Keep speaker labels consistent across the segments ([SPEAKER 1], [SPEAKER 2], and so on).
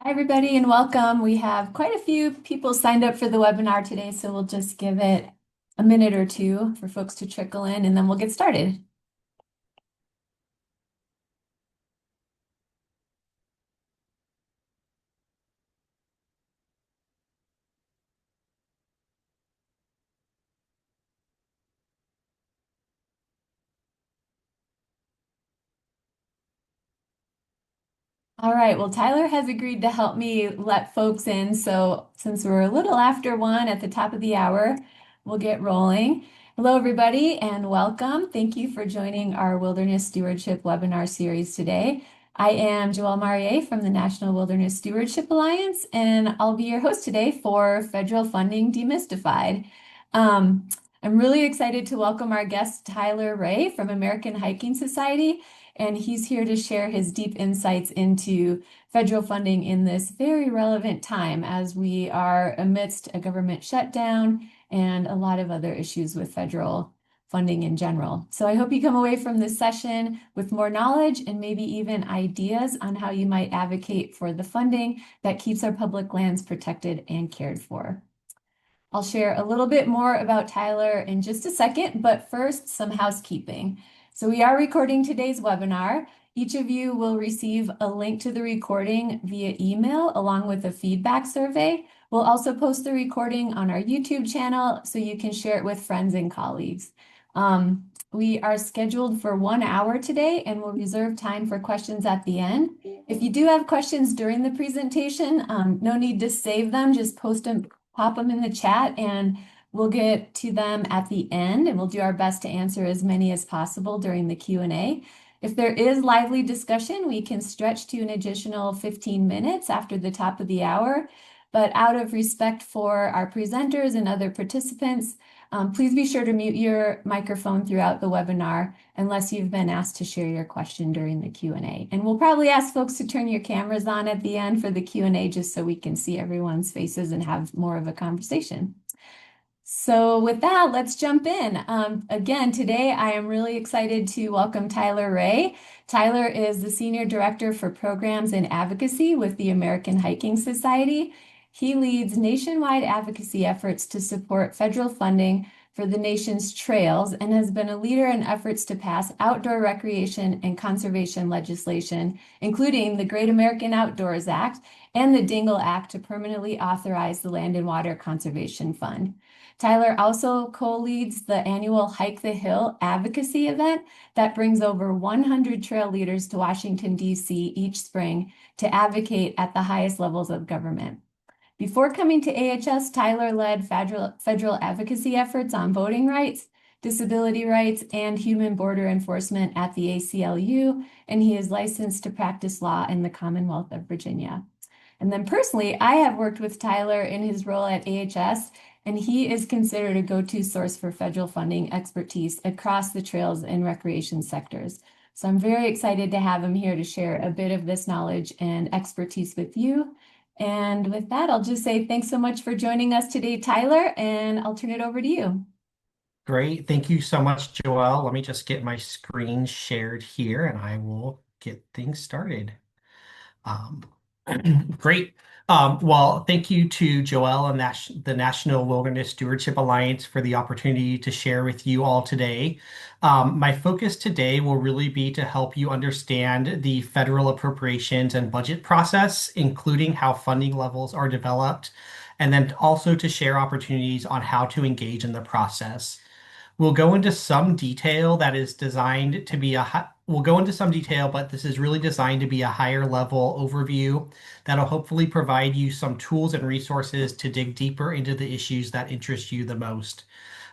[SPEAKER 1] Hi, everybody, and welcome. We have quite a few people signed up for the webinar today, so we'll just give it a minute or two for folks to trickle in, and then we'll get started. All right, well, Tyler has agreed to help me let folks in, so since we're a little after 1 at the top of the hour, we'll get rolling. Hello, everybody, and welcome. Thank you for joining our Wilderness Stewardship webinar series today. I am Joelle Marier from the National Wilderness Stewardship Alliance, and I'll be your host today for Federal Funding Demystified. Um, I'm really excited to welcome our guest, Tyler Ray from American Hiking Society, and he's here to share his deep insights into federal funding in this very relevant time as we are amidst a government shutdown and a lot of other issues with federal funding in general. So I hope you come away from this session with more knowledge and maybe even ideas on how you might advocate for the funding that keeps our public lands protected and cared for. I'll share a little bit more about Tyler in just a second, but first, some housekeeping. So we are recording today's webinar. Each of you will receive a link to the recording via email along with a feedback survey. We'll also post the recording on our YouTube channel so you can share it with friends and colleagues. We are scheduled for 1 hour today and we'll reserve time for questions at the end. If you do have questions during the presentation, no need to save them, just pop them in the chat and we'll get to them at the end and we'll do our best to answer as many as possible during the Q&A. If there is lively discussion, we can stretch to an additional 15 minutes after the top of the hour. But out of respect for our presenters and other participants, please be sure to mute your microphone throughout the webinar unless you've been asked to share your question during the Q&A. And we'll probably ask folks to turn your cameras on at the end for the Q&A just so we can see everyone's faces and have more of a conversation. So with that, let's jump in. Again, today I am really excited to welcome Tyler Ray. Tyler is the Senior Director for Programs and Advocacy with the American Hiking Society. He leads nationwide advocacy efforts to support federal funding for the nation's trails and has been a leader in efforts to pass outdoor recreation and conservation legislation, including the Great American Outdoors Act and the Dingell Act to permanently authorize the Land and Water Conservation Fund. Tyler also co-leads the annual Hike the Hill advocacy event that brings over 100 trail leaders to Washington, D.C. each spring to advocate at the highest levels of government. Before coming to AHS, Tyler led federal advocacy efforts on voting rights, disability rights, and human border enforcement at the ACLU, and he is licensed to practice law in the Commonwealth of Virginia. And then personally, I have worked with Tyler in his role at AHS, and he is considered a go-to source for federal funding expertise across the trails and recreation sectors. So I'm very excited to have him here to share a bit of this knowledge and expertise with you. And with that, I'll just say thanks so much for joining us today, Tyler, and I'll turn it over to you.
[SPEAKER 2] Great. Thank you so much, Joelle. Let me just get my screen shared here and I will get things started. Um, Great. Well, thank you to Joelle and the National Wilderness Stewardship Alliance for the opportunity to share with you all today. My focus today will really be to help you understand the federal appropriations and budget process, including how funding levels are developed, and then also to share opportunities on how to engage in the process. We'll go into some detail that is designed to be we'll go into some detail, but this is really designed to be a higher level overview that'll hopefully provide you some tools and resources to dig deeper into the issues that interest you the most.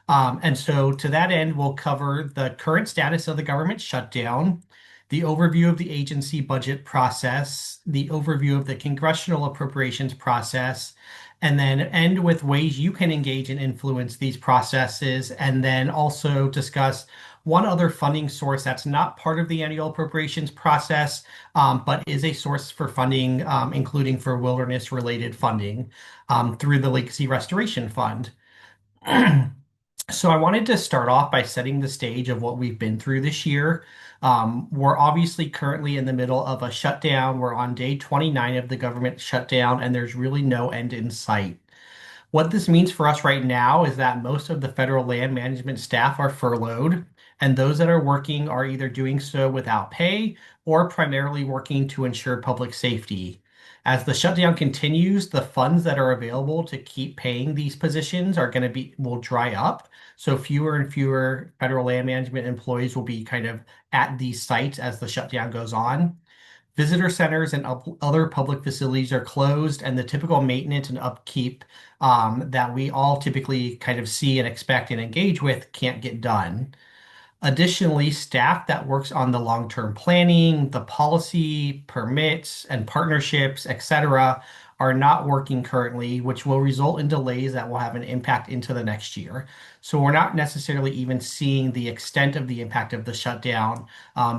[SPEAKER 2] And so to that end, we'll cover the current status of the government shutdown, the overview of the agency budget process, the overview of the congressional appropriations process, and then end with ways you can engage and influence these processes, and then also discuss one other funding source that's not part of the annual appropriations process, but is a source for funding, including for wilderness-related funding through the Legacy Restoration Fund. So I wanted to start off by setting the stage of what we've been through this year. We're obviously currently in the middle of a shutdown. We're on day 29 of the government shutdown, and there's really no end in sight. What this means for us right now is that most of the federal land management staff are furloughed, and those that are working are either doing so without pay or primarily working to ensure public safety. As the shutdown continues, the funds that are available to keep paying these positions are going to be will dry up. So fewer and fewer federal land management employees will be kind of at these sites as the shutdown goes on. Visitor centers and other public facilities are closed, and the typical maintenance and upkeep that we all typically kind of see and expect and engage with can't get done. Additionally, staff that works on the long-term planning, the policy, permits, and partnerships, etc., are not working currently, which will result in delays that will have an impact into the next year. So we're not necessarily even seeing the extent of the impact of the shutdown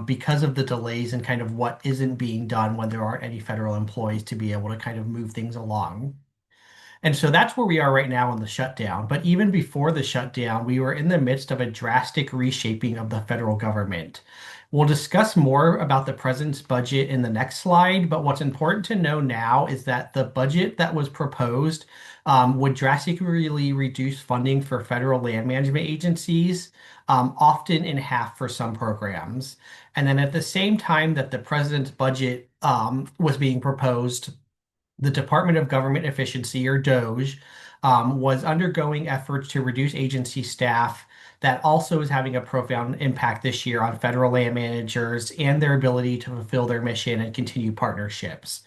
[SPEAKER 2] because of the delays and kind of what isn't being done when there aren't any federal employees to be able to kind of move things along. And so that's where we are right now in the shutdown. But even before the shutdown, we were in the midst of a drastic reshaping of the federal government. We'll discuss more about the president's budget in the next slide, but what's important to know now is that the budget that was proposed would drastically reduce funding for federal land management agencies, often in half for some programs. And then at the same time that the president's budget was being proposed, the Department of Government Efficiency, or DOGE, was undergoing efforts to reduce agency staff that also is having a profound impact this year on federal land managers and their ability to fulfill their mission and continue partnerships.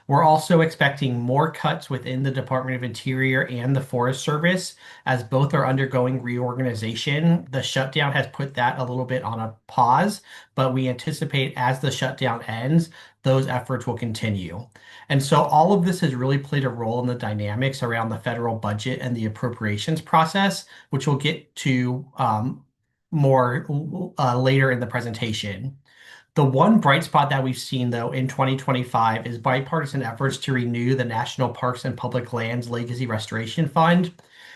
[SPEAKER 2] We're also expecting more cuts within the Department of Interior and the Forest Service, as both are undergoing reorganization. The shutdown has put that a little bit on a pause, but we anticipate as the shutdown ends, those efforts will continue. And so all of this has really played a role in the dynamics around the federal budget and the appropriations process, which we'll get to more later in the presentation. The one bright spot that we've seen, though, in 2025 is bipartisan efforts to renew the National Parks and Public Lands Legacy Restoration Fund.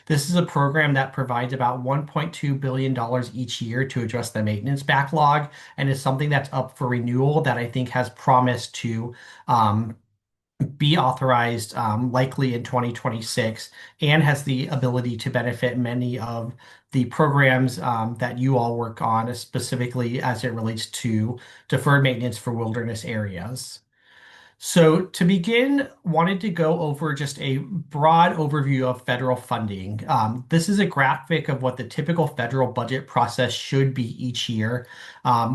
[SPEAKER 2] This is a program that provides about $1.2 billion each year to address the maintenance backlog and is something that's up for renewal that I think has promised to be authorized likely in 2026 and has the ability to benefit many of the programs that you all work on, specifically as it relates to deferred maintenance for wilderness areas. So to begin, wanted to go over just a broad overview of federal funding. This is a graphic of what the typical federal budget process should be each year,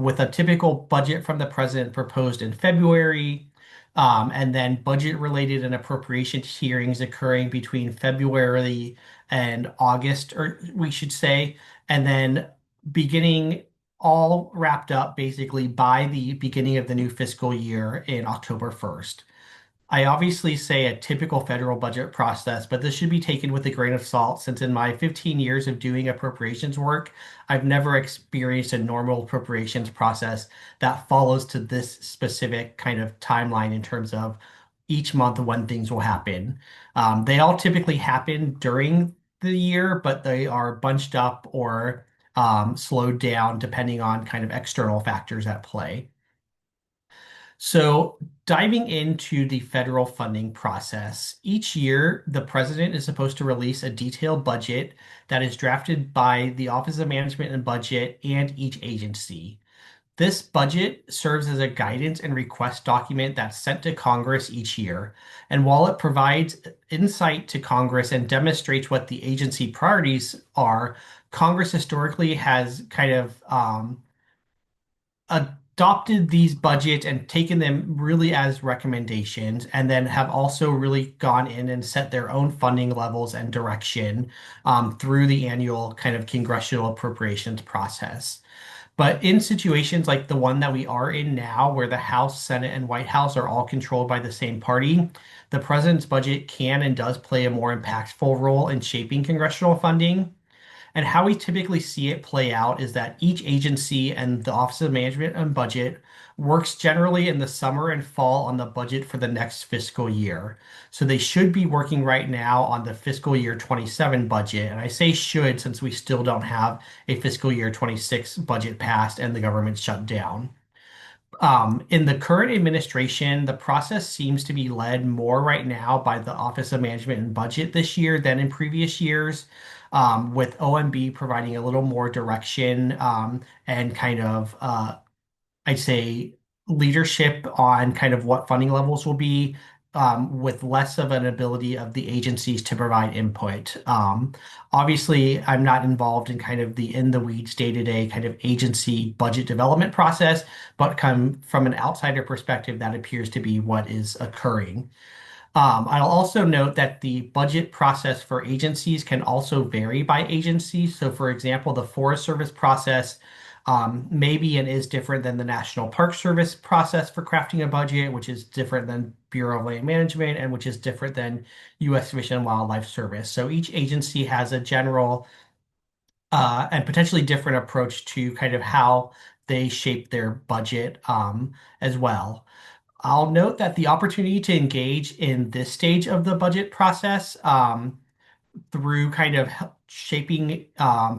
[SPEAKER 2] with a typical budget from the president proposed in February, and then budget-related and appropriations hearings occurring between February and August, or we should say, and then beginning all wrapped up basically by the beginning of the new fiscal year in October 1st. I obviously say a typical federal budget process, but this should be taken with a grain of salt since in my 15 years of doing appropriations work, I've never experienced a normal appropriations process that follows to this specific kind of timeline in terms of each month when things will happen. They all typically happen during the year, but they are bunched up or slowed down depending on kind of external factors at play. So, diving into the federal funding process, each year the president is supposed to release a detailed budget that is drafted by the Office of Management and Budget and each agency. This budget serves as a guidance and request document that's sent to Congress each year. And while it provides insight to Congress and demonstrates what the agency priorities are, Congress historically has kind of adopted these budgets and taken them really as recommendations, and then have also really gone in and set their own funding levels and direction through the annual kind of congressional appropriations process. But in situations like the one that we are in now, where the House, Senate, and White House are all controlled by the same party, the president's budget can and does play a more impactful role in shaping congressional funding. And how we typically see it play out is that each agency and the Office of Management and Budget works generally in the summer and fall on the budget for the next fiscal year. So they should be working right now on the fiscal year 27 budget. And I say should since we still don't have a fiscal year 26 budget passed and the government shut down. In the current administration, the process seems to be led more right now by the Office of Management and Budget this year than in previous years, with OMB providing a little more direction and kind of I'd say leadership on kind of what funding levels will be, with less of an ability of the agencies to provide input. Obviously, I'm not involved in kind of the in the weeds day-to-day kind of agency budget development process, but come from an outsider perspective, that appears to be what is occurring. I'll also note that the budget process for agencies can also vary by agency. So, for example, the Forest Service process maybe and is different than the National Park Service process for crafting a budget, which is different than Bureau of Land Management and which is different than U.S. Fish and Wildlife Service. So each agency has a general and potentially different approach to kind of how they shape their budget as well. I'll note that the opportunity to engage in this stage of the budget process through kind of shaping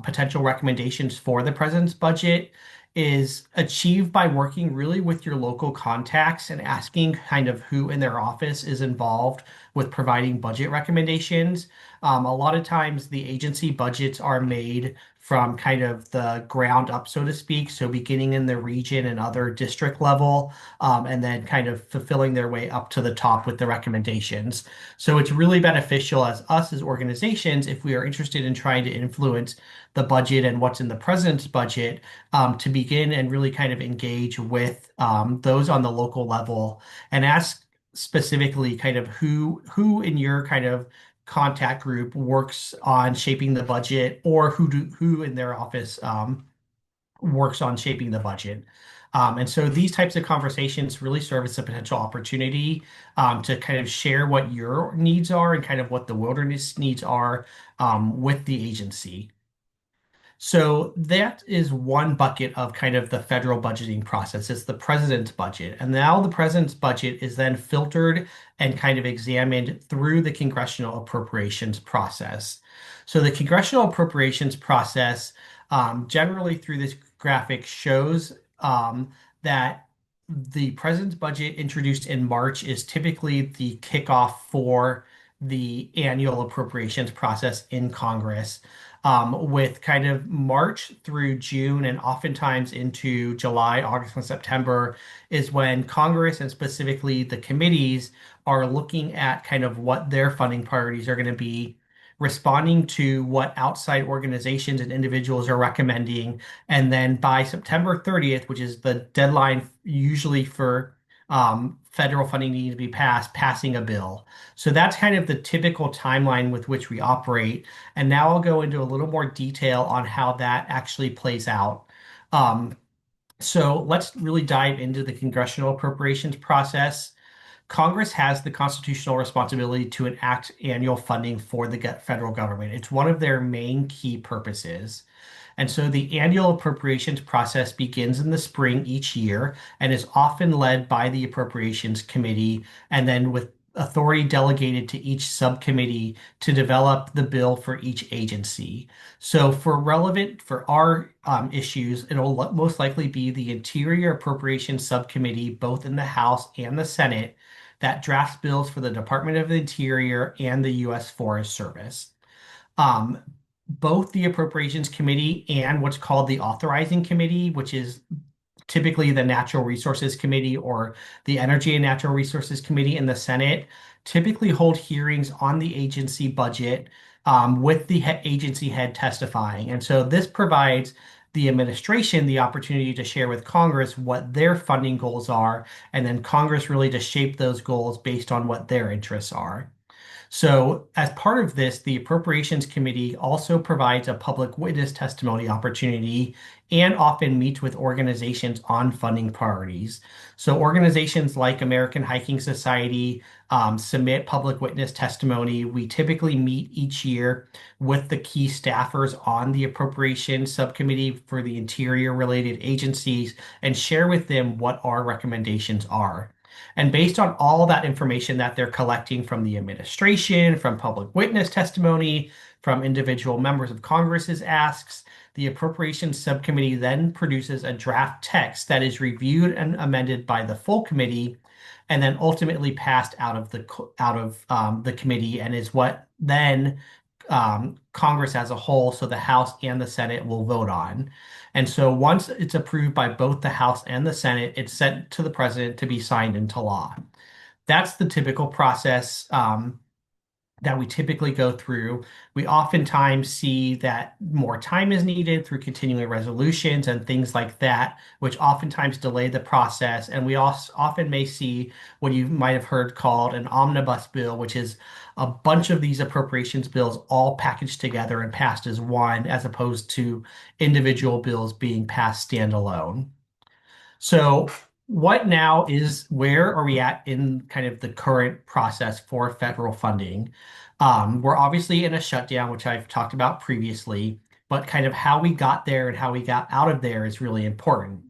[SPEAKER 2] potential recommendations for the president's budget is achieved by working really with your local contacts and asking kind of who in their office is involved with providing budget recommendations. A lot of times the agency budgets are made from kind of the ground up, so to speak. So beginning in the region and other district level, and then kind of fulfilling their way up to the top with the recommendations. So it's really beneficial as us as organizations, if we are interested in trying to influence the budget and what's in the president's budget, to begin and really kind of engage with those on the local level and ask specifically kind of who in your kind of contact group works on shaping the budget or who in their office works on shaping the budget. And so these types of conversations really serve as a potential opportunity to kind of share what your needs are and kind of what the wilderness needs are with the agency. So that is one bucket of kind of the federal budgeting process. It's the president's budget. And now the president's budget is then filtered and kind of examined through the congressional appropriations process. So the congressional appropriations process, generally through this graphic, shows that the president's budget introduced in March is typically the kickoff for the annual appropriations process in Congress, with kind of March through June and oftentimes into July, August, and September is when Congress and specifically the committees are looking at kind of what their funding priorities are going to be, responding to what outside organizations and individuals are recommending. And then by September 30th, which is the deadline usually for federal funding needing to be passed, passing a bill. So that's kind of the typical timeline with which we operate. And now I'll go into a little more detail on how that actually plays out. Um, so let's really dive into the congressional appropriations process. Congress has the constitutional responsibility to enact annual funding for the federal government. It's one of their main key purposes. And so the annual appropriations process begins in the spring each year and is often led by the Appropriations Committee and then with authority delegated to each subcommittee to develop the bill for each agency. So for our issues, it'll most likely be the Interior Appropriations Subcommittee, both in the House and the Senate, that drafts bills for the Department of the Interior and the U.S. Forest Service. Um, Both the Appropriations Committee and what's called the Authorizing Committee, which is typically the Natural Resources Committee or the Energy and Natural Resources Committee in the Senate, typically hold hearings on the agency budget with the agency head testifying. And so this provides the administration the opportunity to share with Congress what their funding goals are, and then Congress really to shape those goals based on what their interests are. So, as part of this, the Appropriations Committee also provides a public witness testimony opportunity and often meets with organizations on funding priorities. So, organizations like American Hiking Society submit public witness testimony. We typically meet each year with the key staffers on the Appropriations Subcommittee for the interior related agencies and share with them what our recommendations are. And based on all that information that they're collecting from the administration, from public witness testimony, from individual members of Congress's asks, the Appropriations Subcommittee then produces a draft text that is reviewed and amended by the full committee, and then ultimately passed out of the committee, and is what then Congress as a whole, so the House and the Senate will vote on. And so once it's approved by both the House and the Senate, it's sent to the president to be signed into law. That's the typical process that we typically go through. We oftentimes see that more time is needed through continuing resolutions and things like that, which oftentimes delay the process. And we also often may see what you might have heard called an omnibus bill, which is a bunch of these appropriations bills all packaged together and passed as one, as opposed to individual bills being passed standalone. So, what now is where are we at in kind of the current process for federal funding? We're obviously in a shutdown, which I've talked about previously, but kind of how we got there and how we got out of there is really important.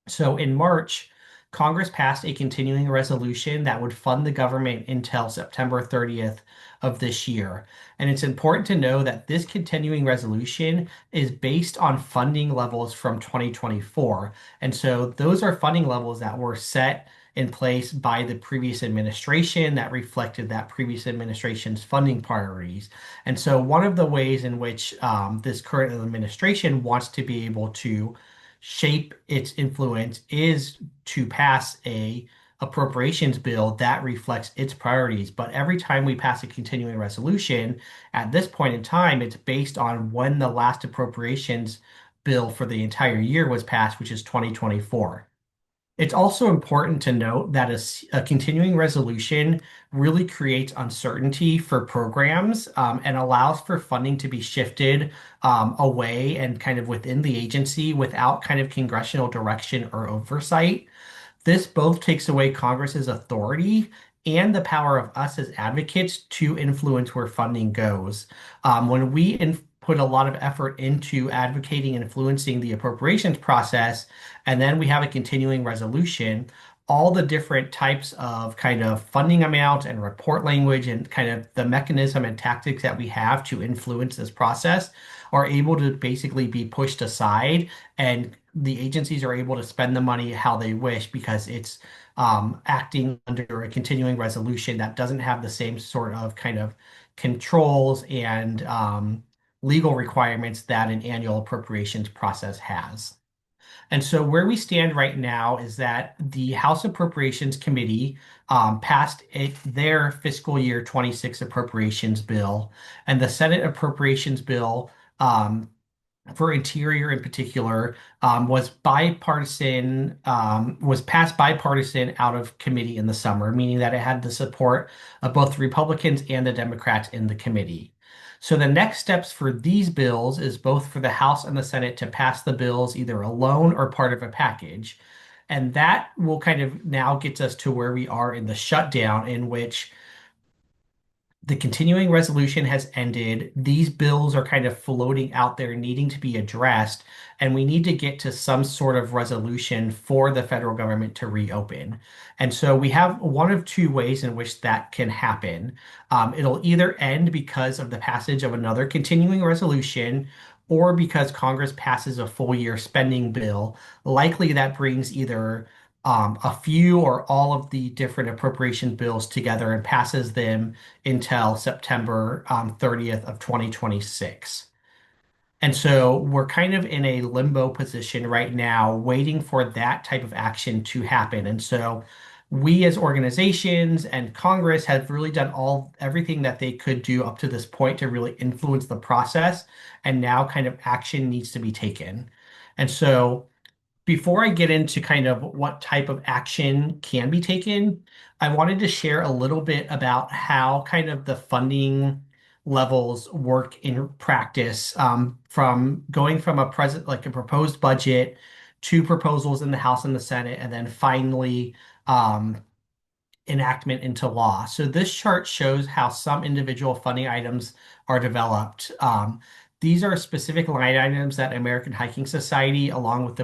[SPEAKER 2] So in March, Congress passed a continuing resolution that would fund the government until September 30th of this year. And it's important to know that this continuing resolution is based on funding levels from 2024. And so those are funding levels that were set in place by the previous administration that reflected that previous administration's funding priorities. And so one of the ways in which this current administration wants to be able to shape its influence is to pass a appropriations bill that reflects its priorities. But every time we pass a continuing resolution, at this point in time, it's based on when the last appropriations bill for the entire year was passed, which is 2024. It's also important to note that a continuing resolution really creates uncertainty for programs and allows for funding to be shifted away and kind of within the agency without kind of congressional direction or oversight. This both takes away Congress's authority and the power of us as advocates to influence where funding goes. When we put a lot of effort into advocating and influencing the appropriations process, and then we have a continuing resolution, all the different types of kind of funding amount and report language and kind of the mechanism and tactics that we have to influence this process are able to basically be pushed aside, and the agencies are able to spend the money how they wish because it's acting under a continuing resolution that doesn't have the same sort of kind of controls and legal requirements that an annual appropriations process has. And so where we stand right now is that the House Appropriations Committee passed their fiscal year 26 appropriations bill, and the Senate Appropriations Bill for Interior in particular was passed bipartisan out of committee in the summer, meaning that it had the support of both the Republicans and the Democrats in the committee. So the next steps for these bills is both for the House and the Senate to pass the bills either alone or part of a package. And that will kind of now gets us to where we are in the shutdown, in which the continuing resolution has ended. These bills are kind of floating out there needing to be addressed, and we need to get to some sort of resolution for the federal government to reopen. And so we have one of two ways in which that can happen. It'll either end because of the passage of another continuing resolution, or because Congress passes a full year spending bill. Likely that brings either a few or all of the different appropriation bills together and passes them until September 30th of 2026. And so we're kind of in a limbo position right now, waiting for that type of action to happen. And so we as organizations and Congress have really done everything that they could do up to this point to really influence the process. And now kind of action needs to be taken. And so before I get into kind of what type of action can be taken, I wanted to share a little bit about how kind of the funding levels work in practice, from going from a present, like a proposed budget to proposals in the House and the Senate, and then finally um, enactment into law. So this chart shows how some individual funding items are developed. These are specific line items that American Hiking Society, along with the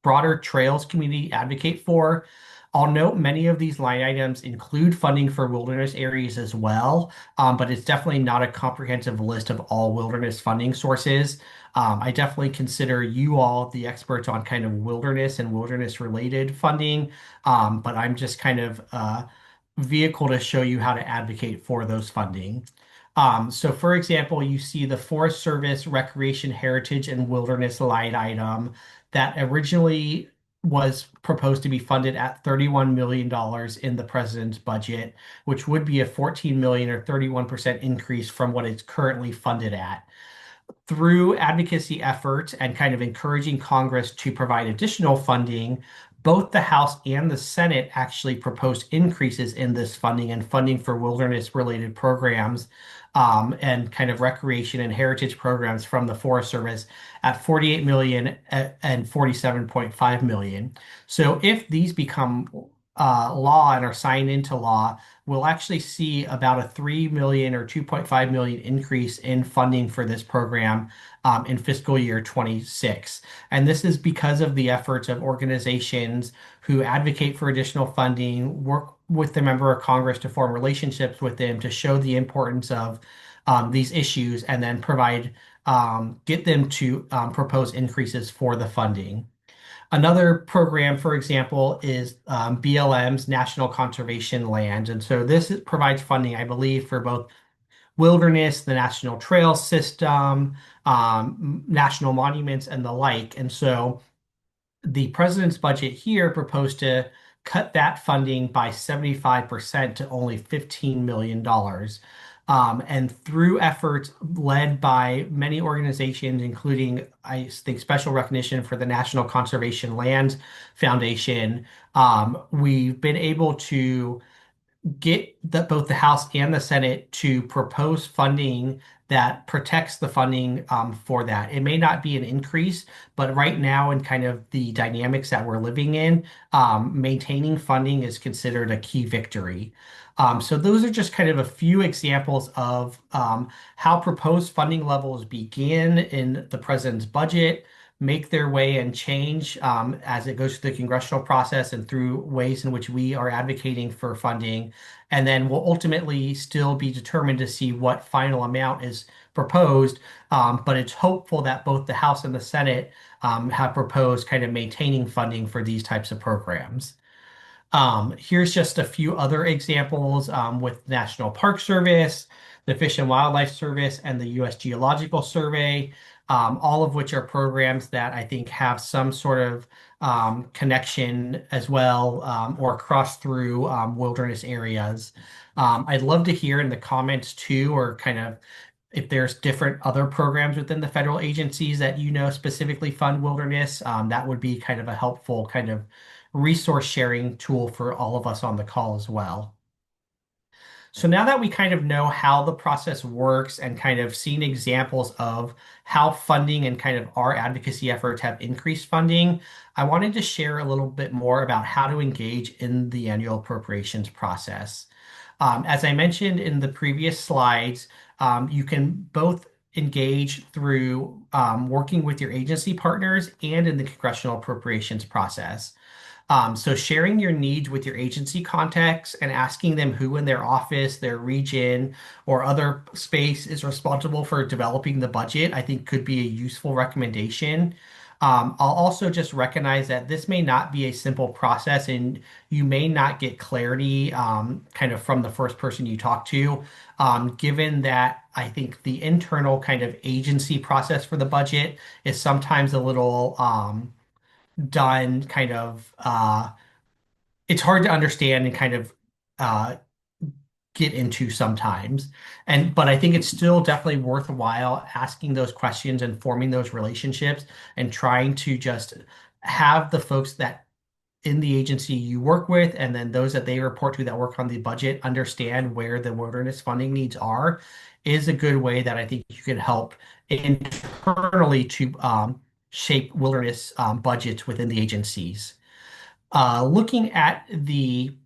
[SPEAKER 2] broader trails community, advocate for. I'll note many of these line items include funding for wilderness areas as well, but it's definitely not a comprehensive list of all wilderness funding sources. I definitely consider you all the experts on kind of wilderness and wilderness related funding, but I'm just kind of a vehicle to show you how to advocate for those funding. So for example, you see the Forest Service Recreation Heritage and Wilderness line item that originally was proposed to be funded at $31 million in the president's budget, which would be a 14 million or 31% increase from what it's currently funded at. Through advocacy efforts and kind of encouraging Congress to provide additional funding, both the House and the Senate actually proposed increases in this funding and funding for wilderness related programs, and kind of recreation and heritage programs from the Forest Service at 48 million and 47.5 million. So if these become law and are signed into law, we'll actually see about a 3 million or 2.5 million increase in funding for this program in fiscal year 26. And this is because of the efforts of organizations who advocate for additional funding, work with the member of Congress to form relationships with them to show the importance of these issues, and then get them to propose increases for the funding. Another program, for example, is BLM's National Conservation Land. And so this provides funding, I believe, for both wilderness, the national trail system, national monuments, and the like. And so the president's budget here proposed to cut that funding by 75% to only $15 million. And through efforts led by many organizations, including, I think, special recognition for the National Conservation Land Foundation, we've been able to get both the House and the Senate to propose funding that protects the funding for that. It may not be an increase, but right now, in kind of the dynamics that we're living in, maintaining funding is considered a key victory. So those are just kind of a few examples of how proposed funding levels begin in the president's budget, make their way and change as it goes through the congressional process and through ways in which we are advocating for funding. And then will ultimately still be determined to see what final amount is proposed. But it's hopeful that both the House and the Senate have proposed kind of maintaining funding for these types of programs. Here's just a few other examples with National Park Service, the Fish and Wildlife Service, and the U.S. Geological Survey, all of which are programs that I think have some sort of connection as well, or cross through wilderness areas. I'd love to hear in the comments too, or kind of if there's different other programs within the federal agencies that you know specifically fund wilderness. That would be kind of a helpful kind of resource sharing tool for all of us on the call as well. So now that we kind of know how the process works and kind of seen examples of how funding and kind of our advocacy efforts have increased funding, I wanted to share a little bit more about how to engage in the annual appropriations process. As I mentioned in the previous slides, you can both engage through working with your agency partners and in the congressional appropriations process. So sharing your needs with your agency contacts and asking them who in their office, their region, or other space is responsible for developing the budget, I think could be a useful recommendation. I'll also just recognize that this may not be a simple process and you may not get clarity kind of from the first person you talk to, given that I think the internal kind of agency process for the budget is sometimes a little done kind of it's hard to understand and kind of uh, get into sometimes. But I think it's still definitely worthwhile asking those questions and forming those relationships and trying to just have the folks that in the agency you work with, and then those that they report to that work on the budget understand where the wilderness funding needs are, is a good way that I think you can help internally to shape wilderness budgets within the agencies. Looking at the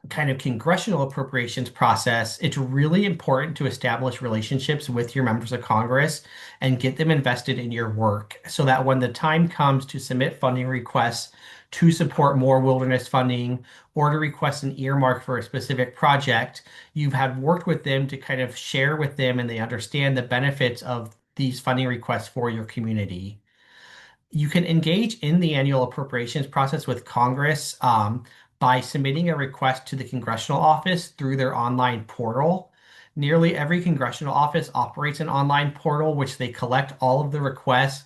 [SPEAKER 2] kind of congressional appropriations process, it's really important to establish relationships with your members of Congress and get them invested in your work so that when the time comes to submit funding requests to support more wilderness funding or to request an earmark for a specific project, you've had worked with them to kind of share with them and they understand the benefits of these funding requests for your community. You can engage in the annual appropriations process with Congress by submitting a request to the congressional office through their online portal. Nearly every congressional office operates an online portal, which they collect all of the requests,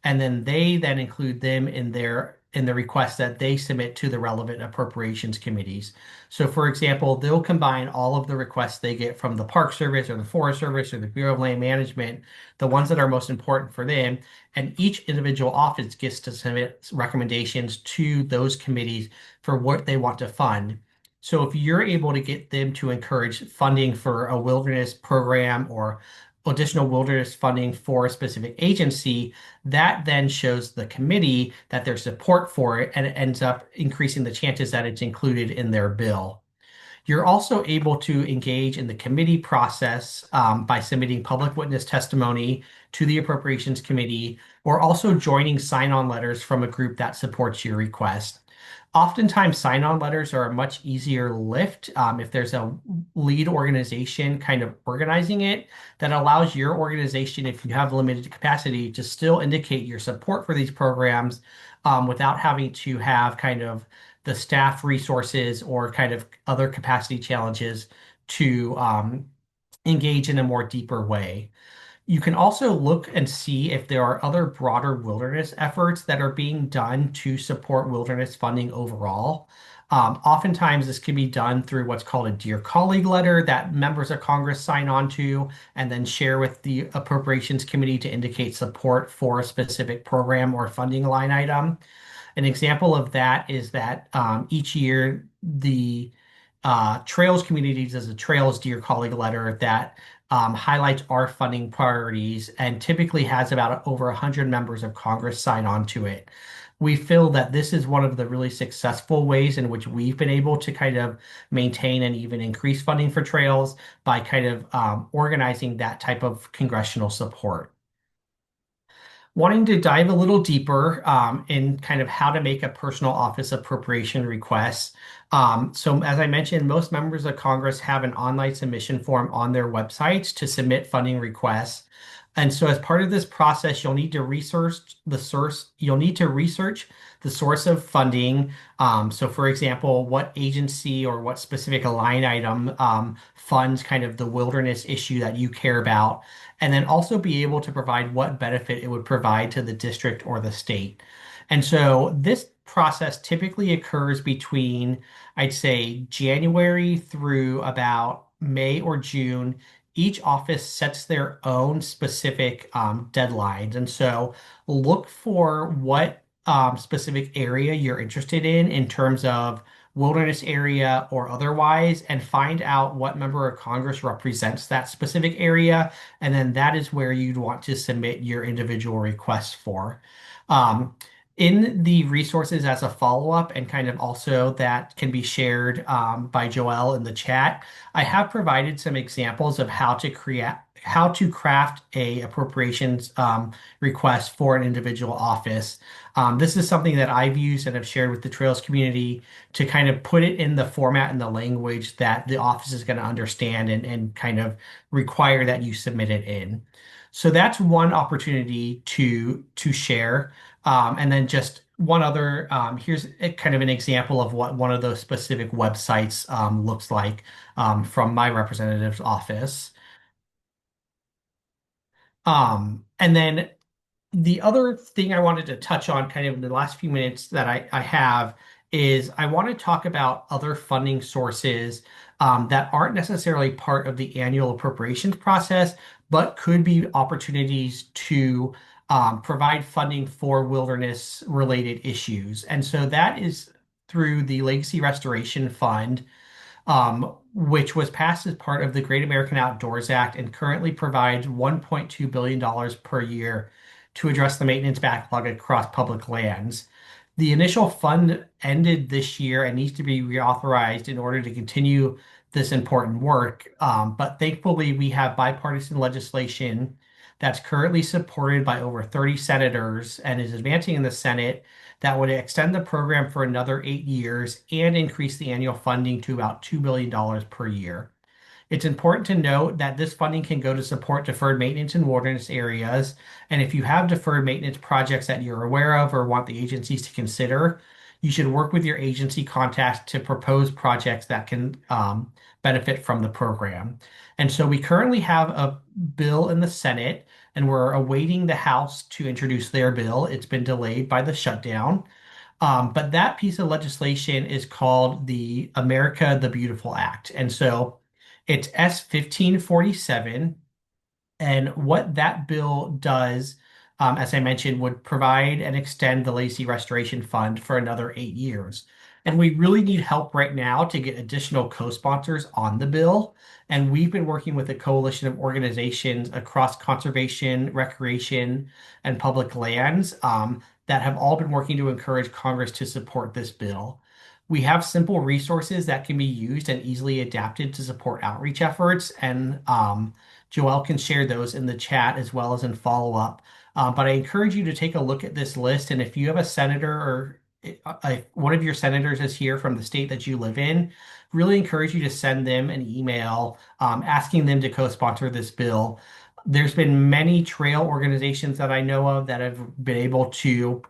[SPEAKER 2] and then they then include them in the requests that they submit to the relevant appropriations committees. So, for example, they'll combine all of the requests they get from the Park Service or the Forest Service or the Bureau of Land Management, the ones that are most important for them, and each individual office gets to submit recommendations to those committees for what they want to fund. So if you're able to get them to encourage funding for a wilderness program or additional wilderness funding for a specific agency, that then shows the committee that there's support for it and it ends up increasing the chances that it's included in their bill. You're also able to engage in the committee process by submitting public witness testimony to the Appropriations Committee or also joining sign-on letters from a group that supports your request. Oftentimes, sign-on letters are a much easier lift if there's a lead organization kind of organizing it that allows your organization, if you have limited capacity, to still indicate your support for these programs without having to have kind of the staff resources or kind of other capacity challenges to engage in a more deeper way. You can also look and see if there are other broader wilderness efforts that are being done to support wilderness funding overall. Oftentimes, this can be done through what's called a Dear Colleague letter that members of Congress sign on to and then share with the Appropriations Committee to indicate support for a specific program or funding line item. An example of that is that each year the Trails community does a Trails Dear Colleague letter that highlights our funding priorities and typically has about over 100 members of Congress sign on to it. We feel that this is one of the really successful ways in which we've been able to kind of maintain and even increase funding for trails by kind of organizing that type of congressional support. Wanting to dive a little deeper in kind of how to make a personal office appropriation request. So as I mentioned, most members of Congress have an online submission form on their websites to submit funding requests. And so as part of this process, you'll need to research the source, you'll need to research the source of funding. So for example, what agency or what specific line item funds kind of the wilderness issue that you care about, and then also be able to provide what benefit it would provide to the district or the state. And so this process typically occurs between, I'd say, January through about May or June. Each office sets their own specific deadlines. And so look for what specific area you're interested in terms of wilderness area or otherwise, and find out what member of Congress represents that specific area. And then that is where you'd want to submit your individual requests for. Um, in the resources as a follow-up and kind of also that can be shared by Joelle in the chat, I have provided some examples of how to craft a appropriations request for an individual office. This is something that I've used and have shared with the Trails community to kind of put it in the format and the language that the office is going to understand and kind of require that you submit it in. So that's one opportunity to share. And then just one other, here's kind of an example of what one of those specific websites looks like from my representative's office. And then the other thing I wanted to touch on kind of in the last few minutes that I have is I want to talk about other funding sources that aren't necessarily part of the annual appropriations process, but could be opportunities to provide funding for wilderness related issues. And so that is through the Legacy Restoration Fund, which was passed as part of the Great American Outdoors Act and currently provides $1.2 billion per year to address the maintenance backlog across public lands. The initial fund ended this year and needs to be reauthorized in order to continue this important work. But thankfully, we have bipartisan legislation that's currently supported by over 30 senators and is advancing in the Senate that would extend the program for another 8 years and increase the annual funding to about $2 billion per year. It's important to note that this funding can go to support deferred maintenance in wilderness areas. And if you have deferred maintenance projects that you're aware of or want the agencies to consider, you should work with your agency contacts to propose projects that can benefit from the program. And so we currently have a bill in the Senate, and we're awaiting the House to introduce their bill. It's been delayed by the shutdown. But that piece of legislation is called the America the Beautiful Act. And so it's S 1547. And what that bill does, as I mentioned, would provide and extend the Lacey Restoration Fund for another 8 years. And we really need help right now to get additional co-sponsors on the bill. And we've been working with a coalition of organizations across conservation, recreation, and public lands that have all been working to encourage Congress to support this bill. We have simple resources that can be used and easily adapted to support outreach efforts. And Joelle can share those in the chat as well as in follow-up. But I encourage you to take a look at this list. And if you have a senator or one of your senators is here from the state that you live in, really encourage you to send them an email asking them to co-sponsor this bill. There's been many trail organizations that I know of that have been able to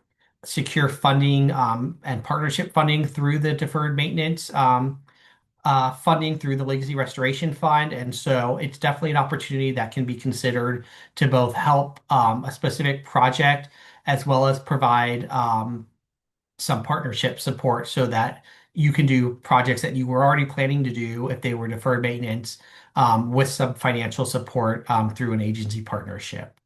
[SPEAKER 2] secure funding and partnership funding through the deferred maintenance funding through the Legacy Restoration Fund. And so it's definitely an opportunity that can be considered to both help a specific project as well as provide some partnership support so that you can do projects that you were already planning to do if they were deferred maintenance with some financial support through an agency partnership.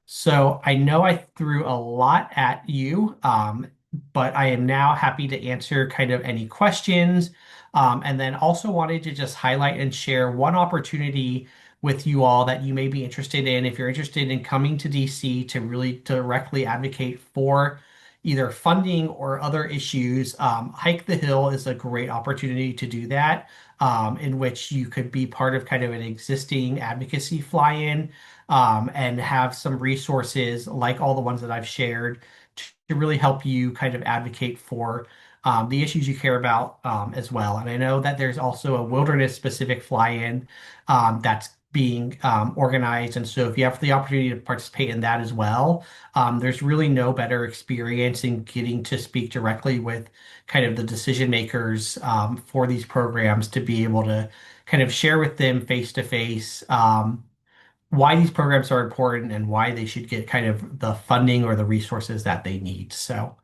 [SPEAKER 2] So I know I threw a lot at you, but I am now happy to answer kind of any questions. And then also wanted to just highlight and share one opportunity with you all that you may be interested in. If you're interested in coming to DC to really directly advocate for either funding or other issues, Hike the Hill is a great opportunity to do that, in which you could be part of kind of an existing advocacy fly-in and have some resources like all the ones that I've shared to really help you kind of advocate for the issues you care about as well. And I know that there's also a wilderness specific fly-in that's being organized. And so if you have the opportunity to participate in that as well, there's really no better experience in getting to speak directly with kind of the decision makers for these programs to be able to kind of share with them face to face why these programs are important and why they should get kind of the funding or the resources that they need. So,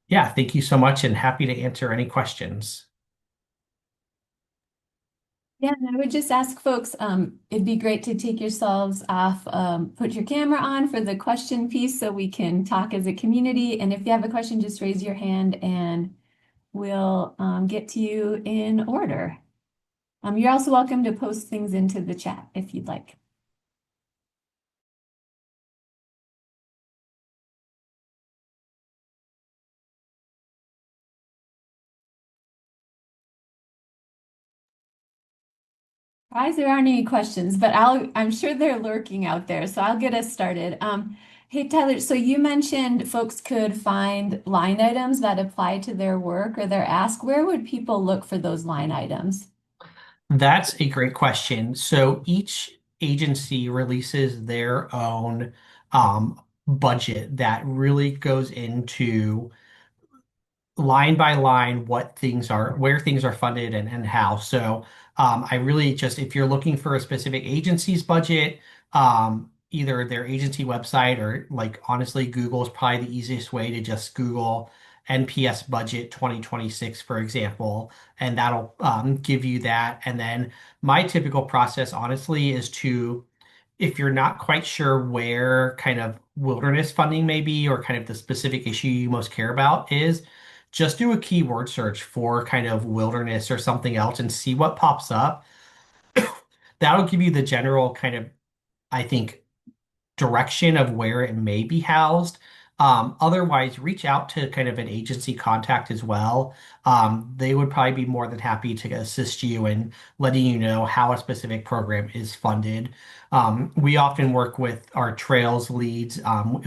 [SPEAKER 2] yeah, thank you so much and happy to answer any questions.
[SPEAKER 1] Yeah, and I would just ask folks, it'd be great to take yourselves off, put your camera on for the question piece so we can talk as a community. And if you have a question, just raise your hand and we'll get to you in order. You're also welcome to post things into the chat if you'd like. Surprised there aren't any questions, but I'm sure they're lurking out there, so I'll get us started. Hey Tyler, so you mentioned folks could find line items that apply to their work or their ask. Where would people look for those line items?
[SPEAKER 2] That's a great question. So each agency releases their own budget that really goes into line by line what things are, where things are funded and how. So I really just, if you're looking for a specific agency's budget, either their agency website or like honestly, Google is probably the easiest way to just Google NPS budget 2026, for example, and that'll give you that. And then my typical process, honestly, is to, if you're not quite sure where kind of wilderness funding may be or kind of the specific issue you most care about is, just do a keyword search for kind of wilderness or something else and see what pops up. That'll give you the general kind of, I think, direction of where it may be housed. Otherwise, reach out to kind of an agency contact as well. They would probably be more than happy to assist you in letting you know how a specific program is funded. We often work with our trails leads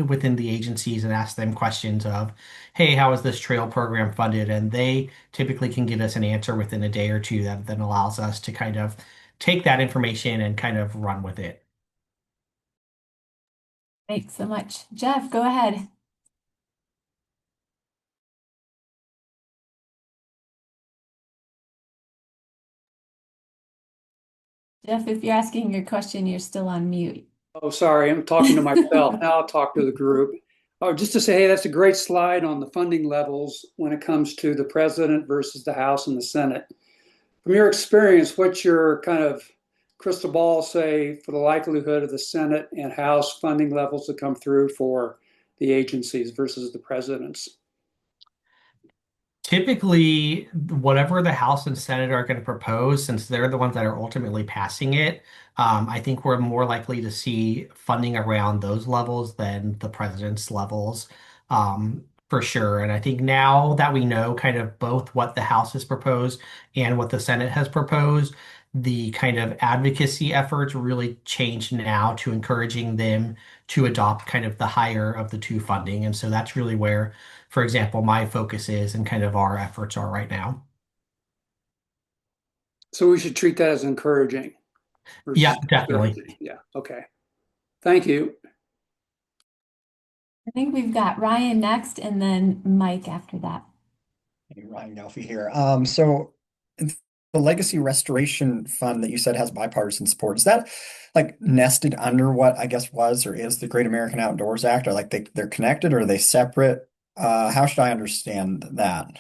[SPEAKER 2] within the agencies and ask them questions of, hey, how is this trail program funded? And they typically can give us an answer within a day or two that then allows us to kind of take that information and kind of run with it.
[SPEAKER 1] Thanks so much. Jeff, go ahead. Jeff, if you're asking your question, you're still on mute.
[SPEAKER 3] Oh, sorry, I'm talking to myself. Now I'll talk to the group. Oh, just to say, hey, that's a great slide on the funding levels when it comes to the president versus the House and the Senate. From your experience, what's your kind of crystal ball say for the likelihood of the Senate and House funding levels to come through for the agencies versus the president's?
[SPEAKER 2] Typically, whatever the House and Senate are going to propose, since they're the ones that are ultimately passing it, I think we're more likely to see funding around those levels than the president's levels, for sure. And I think now that we know kind of both what the House has proposed and what the Senate has proposed, the kind of advocacy efforts really changed now to encouraging them to adopt kind of the higher of the two funding. And so that's really where, for example, my focus is and kind of our efforts are right now.
[SPEAKER 3] So we should treat that as encouraging
[SPEAKER 2] Yeah,
[SPEAKER 3] versus
[SPEAKER 2] definitely.
[SPEAKER 3] discouraging. Yeah, okay. Thank you.
[SPEAKER 1] I think we've got Ryan next and then Mike after that.
[SPEAKER 4] Hey, Ryan Delphi here. So the Legacy Restoration Fund that you said has bipartisan support, is that like nested under what I guess was or is the Great American Outdoors Act? Or like they're connected or are they separate? How should I understand that?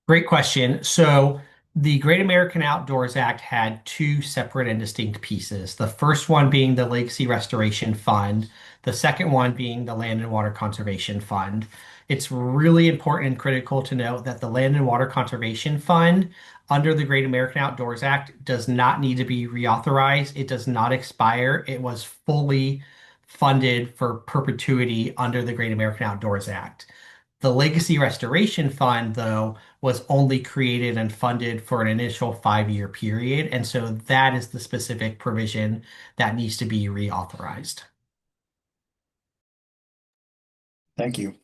[SPEAKER 2] Great question. So, the Great American Outdoors Act had two separate and distinct pieces. The first one being the Legacy Restoration Fund, the second one being the Land and Water Conservation Fund. It's really important and critical to note that the Land and Water Conservation Fund, under the Great American Outdoors Act, does not need to be reauthorized. It does not expire. It was fully funded for perpetuity under the Great American Outdoors Act. The Legacy Restoration Fund, though, was only created and funded for an initial 5-year period. And so that is the specific provision that needs to be reauthorized.
[SPEAKER 4] Thank you.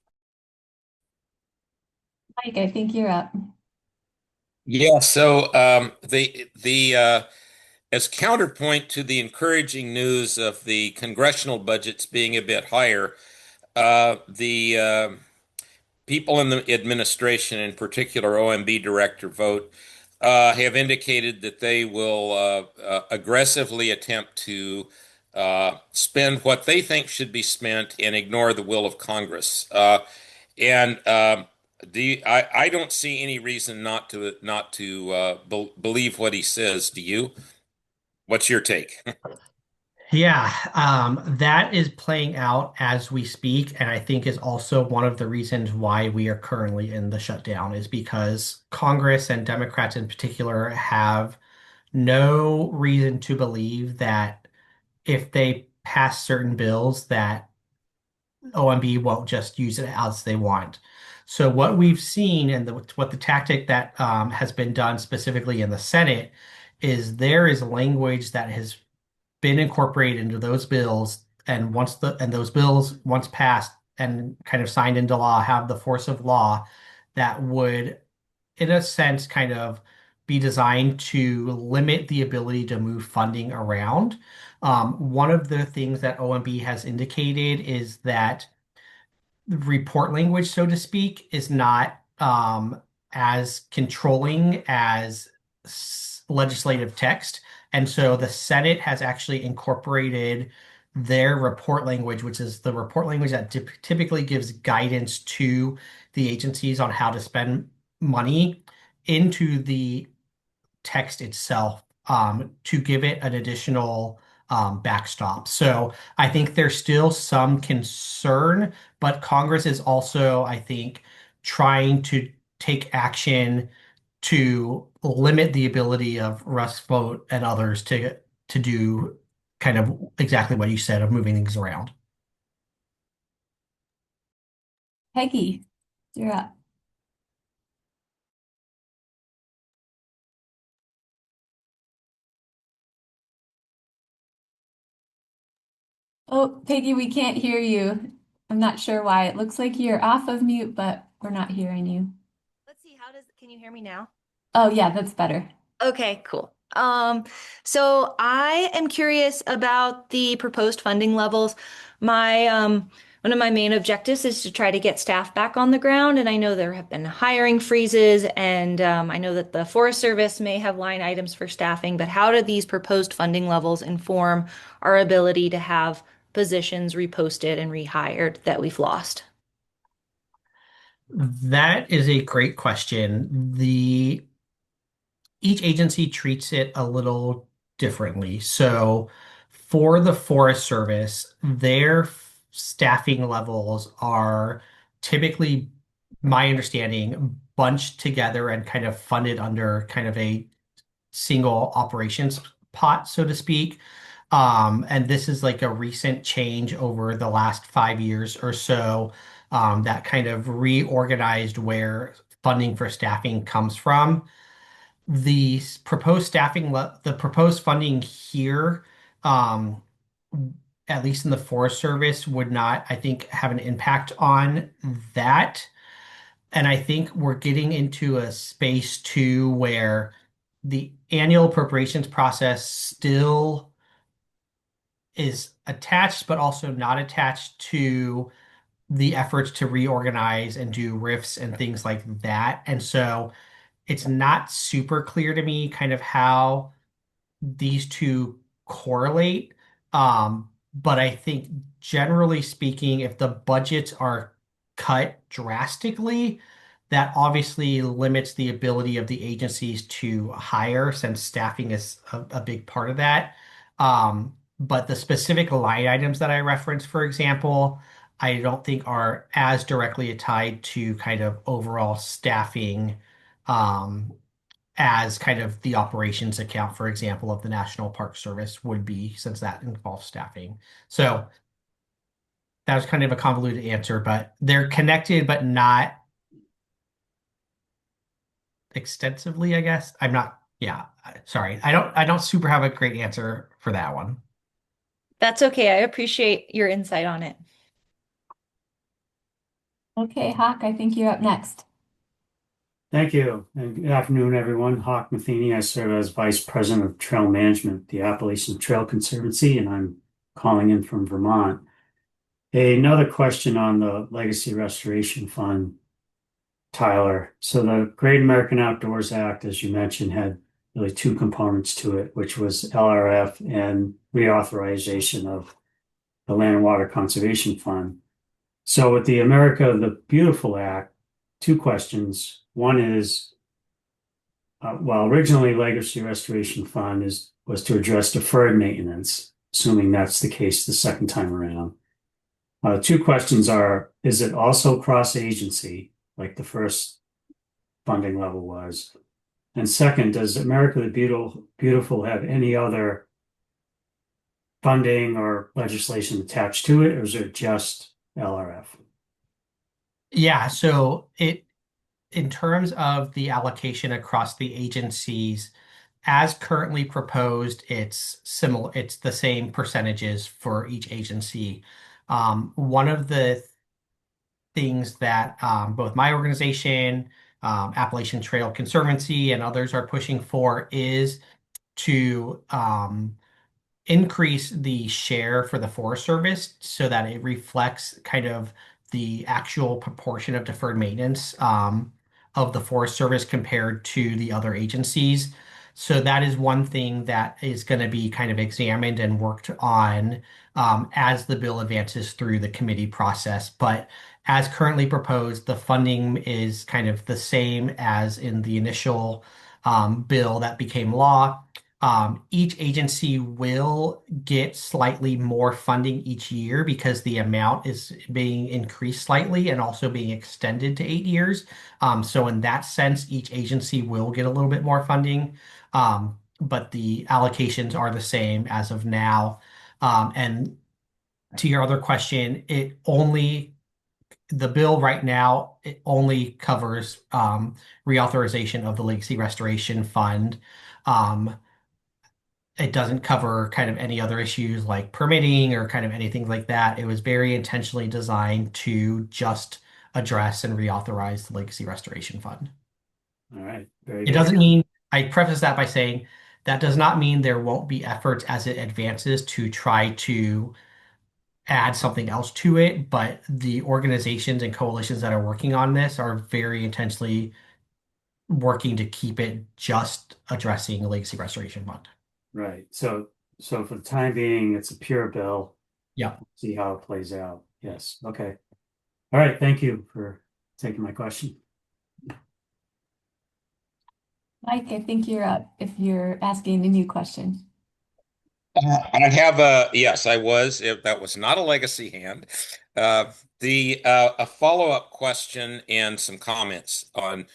[SPEAKER 1] Mike, I think you're up.
[SPEAKER 5] Yeah, so the as counterpoint to the encouraging news of the congressional budgets being a bit higher, the people in the administration, in particular OMB Director Vogt, have indicated that they will aggressively attempt to spend what they think should be spent and ignore the will of Congress. And I don't see any reason not to believe what he says. Do you? What's your take?
[SPEAKER 2] Yeah, that is playing out as we speak, and I think is also one of the reasons why we are currently in the shutdown is because Congress and Democrats in particular have no reason to believe that if they pass certain bills that OMB won't just use it as they want. So what we've seen and what the tactic that has been done specifically in the Senate is there is language that has been incorporated into those bills, and those bills once passed and kind of signed into law have the force of law that would, in a sense, kind of be designed to limit the ability to move funding around. One of the things that OMB has indicated is that the report language, so to speak, is not as controlling as legislative text. And so the Senate has actually incorporated their report language, which is the report language that typically gives guidance to the agencies on how to spend money, into the text itself, to give it an additional backstop. So I think there's still some concern, but Congress is also, I think, trying to take action to limit the ability of Russ Vogt and others to do kind of exactly what you said of moving things around.
[SPEAKER 1] Peggy, you're up. Oh, Peggy, we can't hear you. I'm not sure why. It looks like you're off of mute, but we're not hearing you.
[SPEAKER 6] Let's see, can you hear me now?
[SPEAKER 1] Oh, yeah, that's better.
[SPEAKER 6] Okay, cool. So I am curious about the proposed funding levels. My one of my main objectives is to try to get staff back on the ground, and I know there have been hiring freezes, and I know that the Forest Service may have line items for staffing, but how do these proposed funding levels inform our ability to have positions reposted and rehired that we've lost?
[SPEAKER 2] That is a great question. Each agency treats it a little differently. So for the Forest Service, their staffing levels are typically, my understanding, bunched together and kind of funded under kind of a single operations pot, so to speak. And this is like a recent change over the last 5 years or so, that kind of reorganized where funding for staffing comes from. The proposed funding here, um, at least in the Forest Service, would not, I think, have an impact on that. And I think we're getting into a space too where the annual appropriations process still is attached, but also not attached to the efforts to reorganize and do RIFs and things like that. And so it's not super clear to me kind of how these two correlate. But I think generally speaking, if the budgets are cut drastically, that obviously limits the ability of the agencies to hire, since staffing is a big part of that. But the specific line items that I referenced, for example, I don't think are as directly tied to kind of overall staffing, um, as kind of the operations account, for example, of the National Park Service would be, since that involves staffing. So that was kind of a convoluted answer, but they're connected, but not extensively, I guess. I'm not, yeah, sorry. I don't super have a great answer for that one.
[SPEAKER 6] That's okay. I appreciate your insight on it.
[SPEAKER 1] Okay, Hawk, I think you're up next.
[SPEAKER 7] Thank you. And good afternoon, everyone. Hawk Matheny. I serve as Vice President of Trail Management, at the Appalachian Trail Conservancy, and I'm calling in from Vermont. Another question on the Legacy Restoration Fund, Tyler. So the Great American Outdoors Act, as you mentioned, had really two components to it, which was LRF and reauthorization of the Land and Water Conservation Fund. So with the America the Beautiful Act, two questions. One is, while originally Legacy Restoration Fund was to address deferred maintenance, assuming that's the case the second time around. Two questions are, is it also cross-agency, like the first funding level was? And second, does America the Beautiful have any other funding or legislation attached to it, or is it just LRF?
[SPEAKER 2] Yeah, so in terms of the allocation across the agencies, as currently proposed, it's similar, it's the same percentages for each agency. One of the things that both my organization, Appalachian Trail Conservancy, and others are pushing for is to increase the share for the Forest Service so that it reflects kind of the actual proportion of deferred maintenance, of the Forest Service compared to the other agencies. So that is one thing that is going to be kind of examined and worked on as the bill advances through the committee process. But as currently proposed, the funding is kind of the same as in the initial bill that became law. Each agency will get slightly more funding each year because the amount is being increased slightly and also being extended to 8 years. So in that sense, each agency will get a little bit more funding, but the allocations are the same as of now. And to your other question, the bill right now, it only covers reauthorization of the Legacy Restoration Fund. Um, it doesn't cover kind of any other issues like permitting or kind of anything like that. It was very intentionally designed to just address and reauthorize the Legacy Restoration Fund.
[SPEAKER 7] All right, very
[SPEAKER 2] It
[SPEAKER 7] good.
[SPEAKER 2] doesn't mean, I preface that by saying that does not mean there won't be efforts as it advances to try to add something else to it, but the organizations and coalitions that are working on this are very intentionally working to keep it just addressing the Legacy Restoration Fund.
[SPEAKER 7] Right. So for the time being, it's a pure bill.
[SPEAKER 2] Yeah.
[SPEAKER 7] See how it plays out. Yes. Okay. All right. Thank you for taking my question.
[SPEAKER 1] Mike, I think you're up if you're asking a new question.
[SPEAKER 5] I have yes, I was. That was not a legacy hand. The A follow-up question and some comments on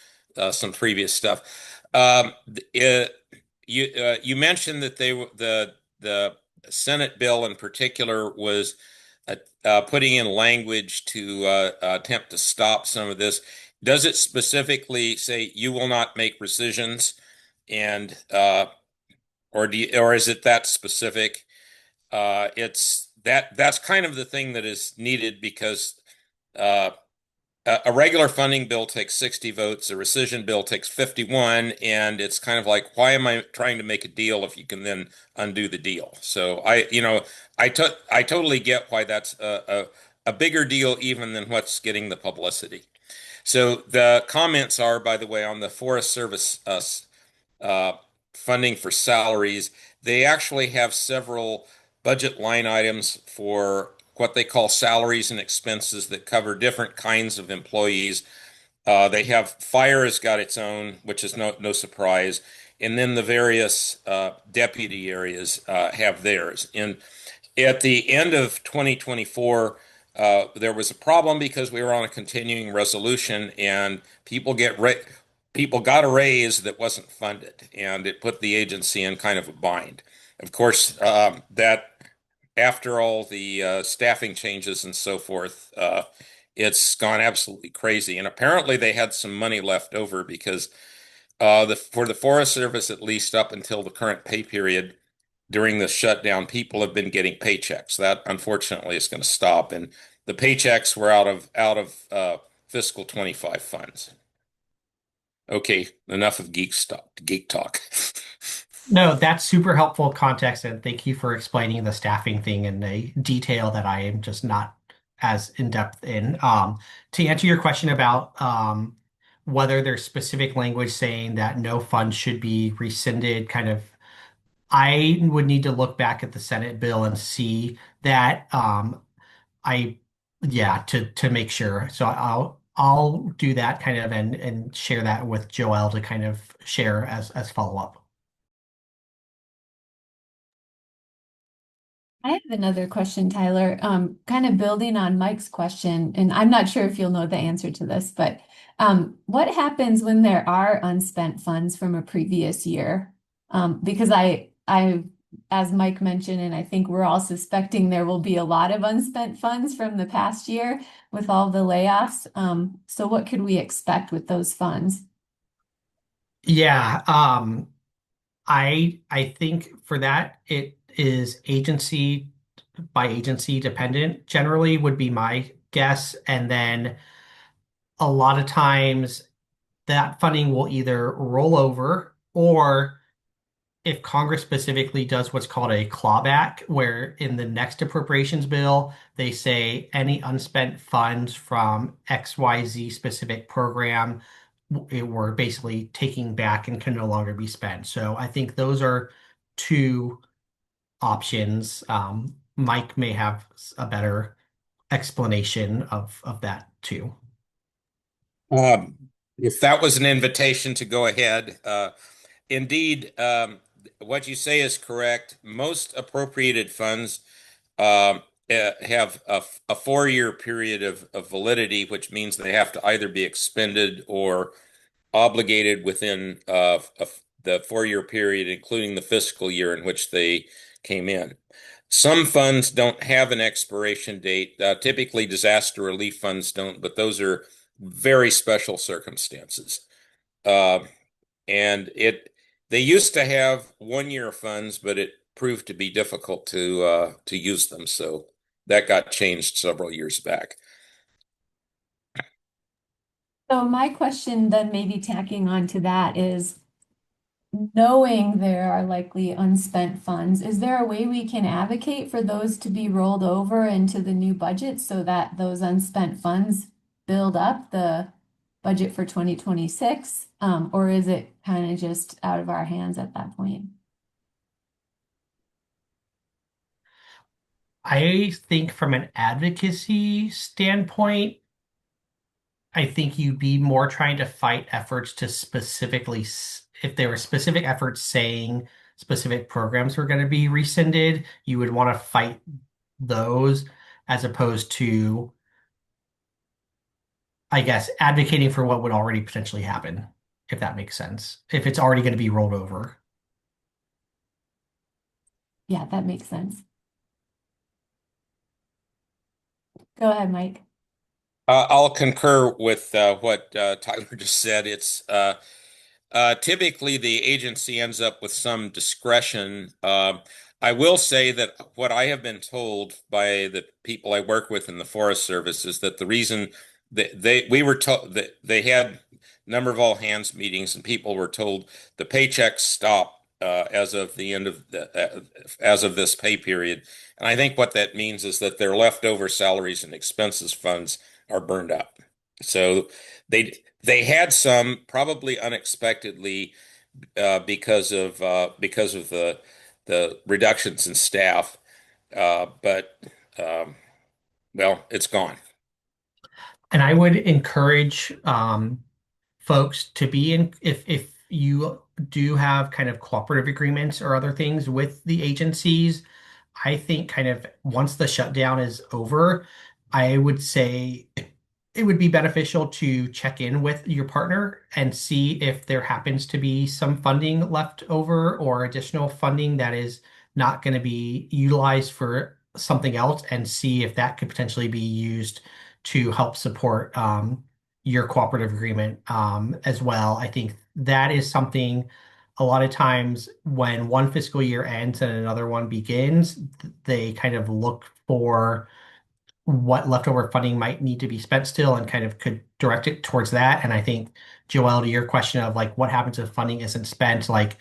[SPEAKER 5] some previous stuff. You mentioned that the Senate bill in particular was putting in language to attempt to stop some of this. Does it specifically say you will not make rescissions and or is it that specific? It's that's kind of the thing that is needed because uh, a regular funding bill takes 60 votes, a rescission bill takes 51, and it's kind of like, why am I trying to make a deal if you can then undo the deal? So I totally get why that's a bigger deal even than what's getting the publicity. So the comments are, by the way, on the Forest Service uh, funding for salaries. They actually have several budget line items for what they call salaries and expenses that cover different kinds of employees. They have fire has got its own, which is no surprise, and then the various deputy areas have theirs. And at the end of 2024, there was a problem because we were on a continuing resolution, and people got a raise that wasn't funded, and it put the agency in kind of a bind. Of course, that after all the staffing changes and so forth, it's gone absolutely crazy. And apparently, they had some money left over because for the Forest Service, at least up until the current pay period during the shutdown, people have been getting paychecks. That unfortunately is going to stop, and the paychecks were out of fiscal 25 funds. Okay, enough of geek talk.
[SPEAKER 2] No, that's super helpful context, and thank you for explaining the staffing thing in a detail that I am just not as in depth in. To answer your question about whether there's specific language saying that no funds should be rescinded, kind of, I would need to look back at the Senate bill and see that. I, yeah, to make sure. So I'll do that kind of and share that with Joelle to kind of share as follow up.
[SPEAKER 1] I have another question, Tyler. Kind of building on Mike's question, and I'm not sure if you'll know the answer to this, but what happens when there are unspent funds from a previous year? Because as Mike mentioned, and I think we're all suspecting there will be a lot of unspent funds from the past year with all the layoffs. So what could we expect with those funds?
[SPEAKER 2] Yeah, I think for that it is agency by agency dependent generally would be my guess. And then a lot of times that funding will either roll over or if Congress specifically does what's called a clawback, where in the next appropriations bill, they say any unspent funds from XYZ specific program were basically taking back and can no longer be spent. So I think those are two options. Mike may have a better explanation of that too.
[SPEAKER 5] If that was an invitation to go ahead, indeed, what you say is correct. Most appropriated funds have a 4-year period of validity, which means they have to either be expended or obligated within the 4-year period, including the fiscal year in which they came in. Some funds don't have an expiration date. Typically, disaster relief funds don't, but those are very special circumstances. Uh, and they used to have 1-year funds, but it proved to be difficult to use them. So that got changed several years back.
[SPEAKER 1] So my question then maybe tacking on to that is, knowing there are likely unspent funds, is there a way we can advocate for those to be rolled over into the new budget so that those unspent funds build up the budget for 2026? Or is it kind of just out of our hands at that point?
[SPEAKER 2] I think from an advocacy standpoint, I think you'd be more trying to fight efforts to specifically, if there were specific efforts saying specific programs were going to be rescinded, you would want to fight those as opposed to, I guess, advocating for what would already potentially happen, if that makes sense. If it's already going to be rolled over.
[SPEAKER 1] Yeah, that makes sense. Go ahead, Mike.
[SPEAKER 5] I'll concur with what Tyler just said. It's typically the agency ends up with some discretion. I will say that what I have been told by the people I work with in the Forest Service is that the reason that we were told that they had number of all hands meetings and people were told the paychecks stop as of the end of as of this pay period. And I think what that means is that their leftover salaries and expenses funds are burned up. So they had some probably unexpectedly because of the reductions in staff, but well, it's gone.
[SPEAKER 2] And I would encourage folks to be in, if you do have kind of cooperative agreements or other things with the agencies, I think kind of once the shutdown is over, I would say it would be beneficial to check in with your partner and see if there happens to be some funding left over or additional funding that is not going to be utilized for something else, and see if that could potentially be used to help support your cooperative agreement as well. I think that is something a lot of times when one fiscal year ends and another one begins, they kind of look for what leftover funding might need to be spent still and kind of could direct it towards that. And I think, Joelle, to your question of like what happens if funding isn't spent, like,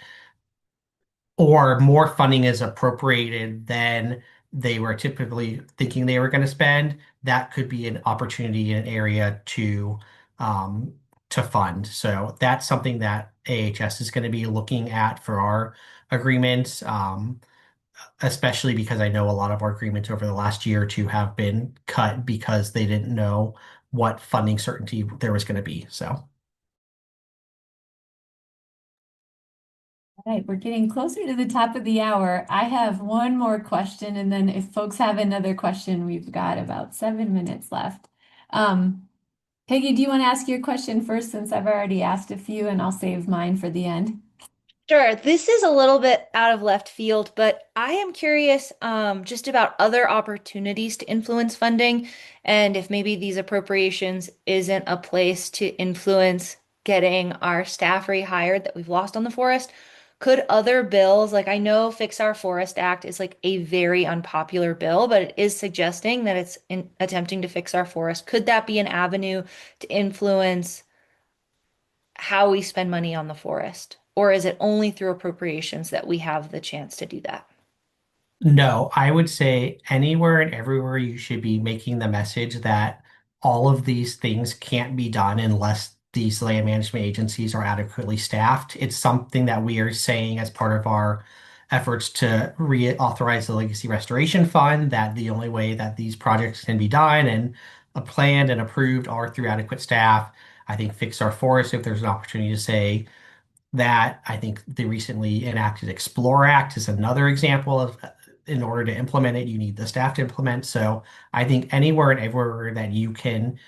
[SPEAKER 2] or more funding is appropriated than they were typically thinking they were going to spend, that could be an opportunity in an area um, to fund. So that's something that AHS is going to be looking at for our agreements. Especially because I know a lot of our agreements over the last year or two have been cut because they didn't know what funding certainty there was going to be. So,
[SPEAKER 1] All right, we're getting closer to the top of the hour. I have one more question, and then if folks have another question, we've got about 7 minutes left. Peggy, do you want to ask your question first since I've already asked a few, and I'll save mine for the end?
[SPEAKER 6] Sure. This is a little bit out of left field, but I am curious just about other opportunities to influence funding and if maybe these appropriations isn't a place to influence getting our staff rehired that we've lost on the forest. Could other bills, like I know Fix Our Forest Act is like a very unpopular bill, but it is suggesting that it's attempting to fix our forest. Could that be an avenue to influence how we spend money on the forest? Or is it only through appropriations that we have the chance to do that?
[SPEAKER 2] no, I would say anywhere and everywhere you should be making the message that all of these things can't be done unless these land management agencies are adequately staffed. It's something that we are saying as part of our efforts to reauthorize the Legacy Restoration Fund, that the only way that these projects can be done and planned and approved are through adequate staff. I think fix our forests, if there's an opportunity to say that. I think the recently enacted Explore Act is another example of, in order to implement it, you need the staff to implement. So I think anywhere and everywhere that you can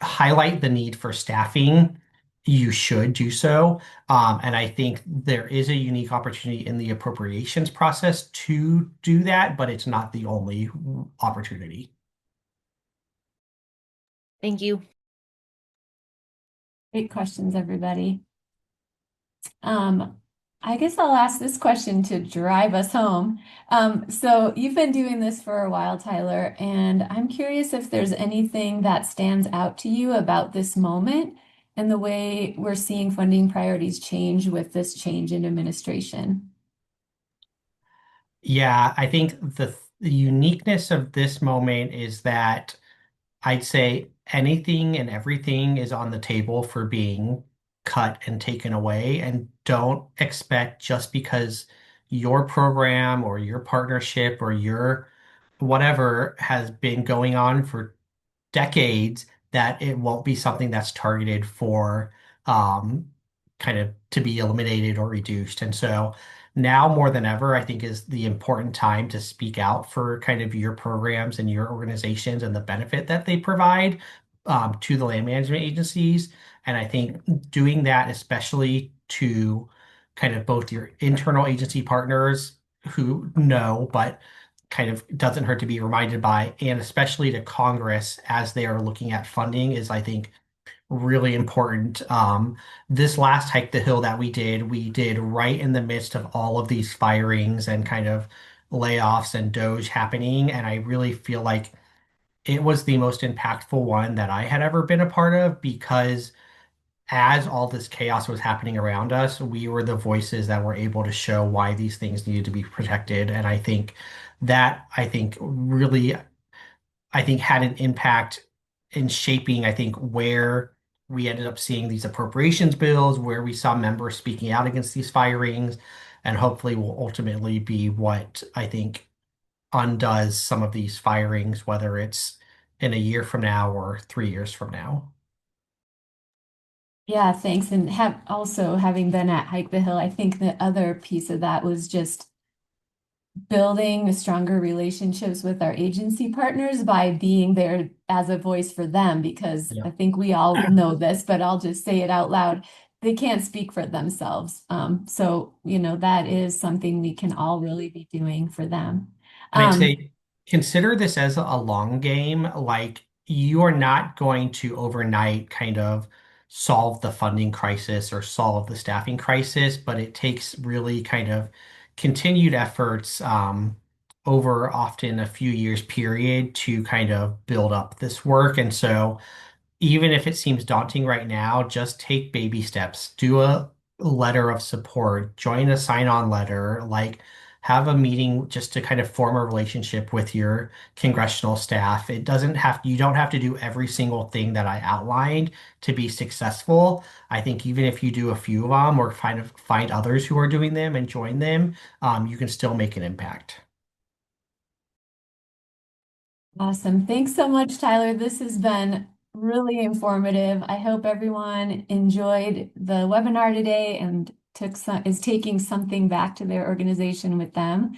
[SPEAKER 2] highlight the need for staffing, you should do so. And I think there is a unique opportunity in the appropriations process to do that, but it's not the only opportunity.
[SPEAKER 6] Thank you.
[SPEAKER 1] Great questions, everybody. I guess I'll ask this question to drive us home. So you've been doing this for a while, Tyler, and I'm curious if there's anything that stands out to you about this moment and the way we're seeing funding priorities change with this change in administration.
[SPEAKER 2] Yeah, I think the uniqueness of this moment is that I'd say anything and everything is on the table for being cut and taken away. And don't expect just because your program or your partnership or your whatever has been going on for decades that it won't be something that's targeted for um, kind of to be eliminated or reduced. And so now more than ever, I think is the important time to speak out for kind of your programs and your organizations and the benefit that they provide to the land management agencies. And I think doing that, especially to kind of both your internal agency partners who know, but kind of doesn't hurt to be reminded by, and especially to Congress as they are looking at funding, is, I think, really important. This last hike the hill that we did right in the midst of all of these firings and kind of layoffs and Doge happening. And I really feel like it was the most impactful one that I had ever been a part of because as all this chaos was happening around us, we were the voices that were able to show why these things needed to be protected. And I think that, really, had an impact in shaping, I think, where we ended up seeing these appropriations bills, where we saw members speaking out against these firings, and hopefully will ultimately be what I think undoes some of these firings, whether it's in a year from now or 3 years from now.
[SPEAKER 1] Yeah, thanks. And have also having been at Hike the Hill, I think the other piece of that was just building stronger relationships with our agency partners by being there as a voice for them, because
[SPEAKER 2] Yeah.
[SPEAKER 1] I think we all know this, but I'll just say it out loud. They can't speak for themselves. So, that is something we can all really be doing for them.
[SPEAKER 2] And I'd
[SPEAKER 1] Um,
[SPEAKER 2] say consider this as a long game. Like you are not going to overnight kind of solve the funding crisis or solve the staffing crisis, but it takes really kind of continued efforts over often a few years period to kind of build up this work. And so even if it seems daunting right now, just take baby steps. Do a letter of support, join a sign-on letter, like have a meeting just to kind of form a relationship with your congressional staff. It doesn't have, you don't have to do every single thing that I outlined to be successful. I think even if you do a few of them or find others who are doing them and join them, you can still make an impact.
[SPEAKER 1] Awesome. Thanks so much, Tyler. This has been really informative. I hope everyone enjoyed the webinar today and is taking something back to their organization with them.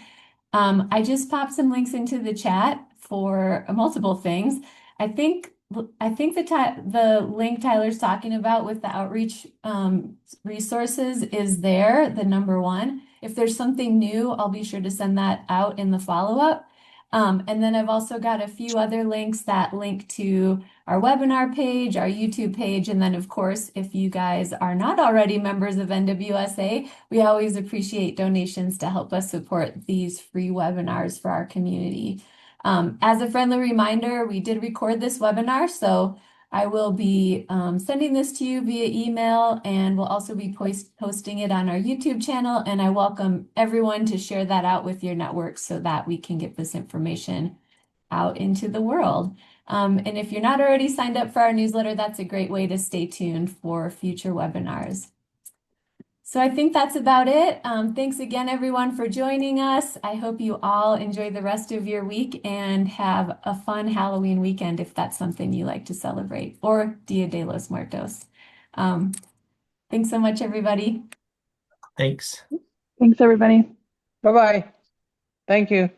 [SPEAKER 1] I just popped some links into the chat for multiple things. I think the link Tyler's talking about with the outreach resources is there, the number one. If there's something new, I'll be sure to send that out in the follow-up. And then I've also got a few other links that link to our webinar page, our YouTube page, and then of course, if you guys are not already members of NWSA, we always appreciate donations to help us support these free webinars for our community. As a friendly reminder, we did record this webinar, so I will be sending this to you via email, and we'll also be posting it on our YouTube channel. And I welcome everyone to share that out with your networks so that we can get this information out into the world. And if you're not already signed up for our newsletter, that's a great way to stay tuned for future webinars. So I think that's about it. Thanks again, everyone, for joining us. I hope you all enjoy the rest of your week and have a fun Halloween weekend if that's something you like to celebrate, or Dia de los Muertos. Thanks so much, everybody.
[SPEAKER 2] Thanks.
[SPEAKER 8] Thanks, everybody.
[SPEAKER 9] Bye-bye. Thank you.